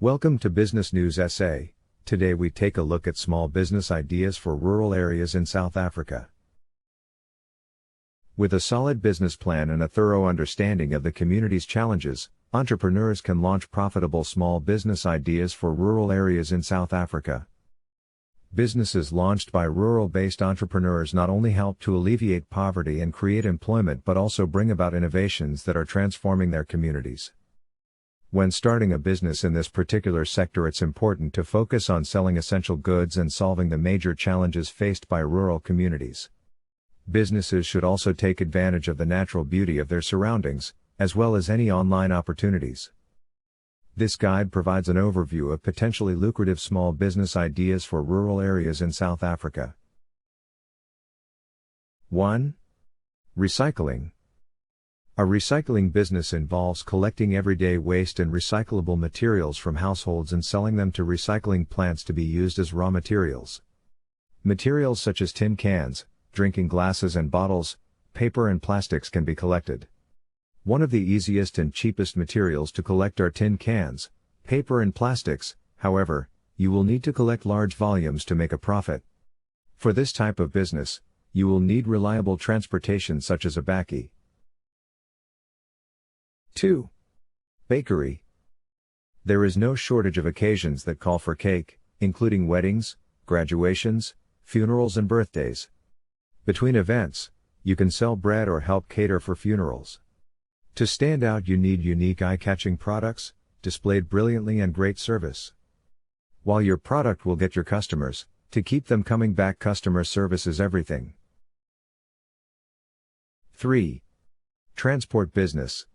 Welcome to Business News SA. Today we take a look at small business ideas for rural areas in South Africa. With a solid business plan and a thorough understanding of the community's challenges, entrepreneurs can launch profitable small business ideas for rural areas in South Africa. Businesses launched by rural-based entrepreneurs not only help to alleviate poverty and create employment but also bring about innovations that are transforming their communities. When starting a business in this particular sector, it's important to focus on selling essential goods and solving the major challenges faced by rural communities. Businesses should also take advantage of the natural beauty of their surroundings, as well as any online opportunities. This guide provides an overview of potentially lucrative small business ideas for rural areas in South Africa. 1. Recycling. A recycling business involves collecting everyday waste and recyclable materials from households and selling them to recycling plants to be used as raw materials. Materials such as tin cans, drinking glasses and bottles, paper and plastics can be collected. One of the easiest and cheapest materials to collect are tin cans, paper and plastics. However, you will need to collect large volumes to make a profit. For this type of business, you will need reliable transportation such as a bakkie. 2. Bakery. There is no shortage of occasions that call for cake, including weddings, graduations, funerals and birthdays. Between events, you can sell bread or help cater for funerals. To stand out, you need unique eye-catching products, displayed brilliantly, and great service. While your product will get your customers, to keep them coming back, customer service is everything. 3. Transport business.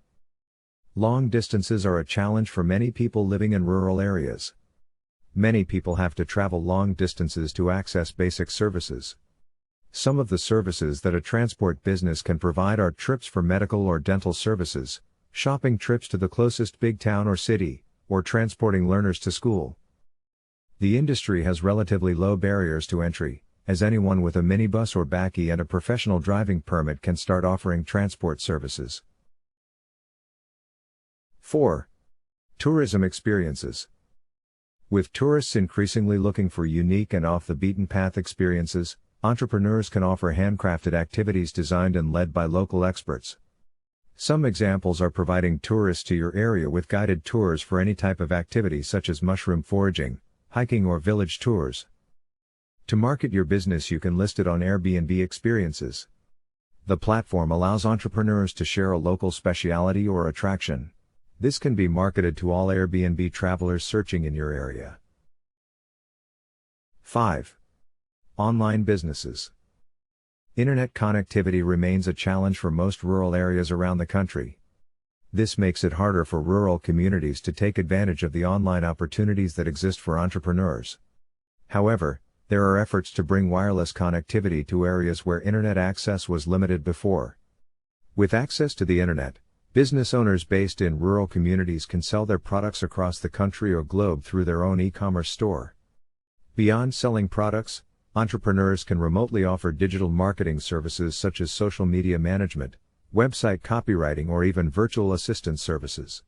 Long distances are a challenge for many people living in rural areas. Many people have to travel long distances to access basic services. Some of the services that a transport business can provide are trips for medical or dental services, shopping trips to the closest big town or city, or transporting learners to school. The industry has relatively low barriers to entry, as anyone with a minibus or bakkie and a professional driving permit can start offering transport services. 4. Tourism experiences. With tourists increasingly looking for unique and off-the-beaten-path experiences, entrepreneurs can offer handcrafted activities designed and led by local experts. Some examples are providing tourists to your area with guided tours for any type of activity such as mushroom foraging, hiking or village tours. To market your business, you can list it on Airbnb Experiences. The platform allows entrepreneurs to share a local specialty or attraction. This can be marketed to all Airbnb travelers searching in your area. 5. Online businesses. Internet connectivity remains a challenge for most rural areas around the country. This makes it harder for rural communities to take advantage of the online opportunities that exist for entrepreneurs. However, there are efforts to bring wireless connectivity to areas where internet access was limited before. With access to the internet, business owners based in rural communities can sell their products across the country or globe through their own e-commerce store. Beyond selling products, entrepreneurs can remotely offer digital marketing services such as social media management, website copywriting, or even virtual assistant services.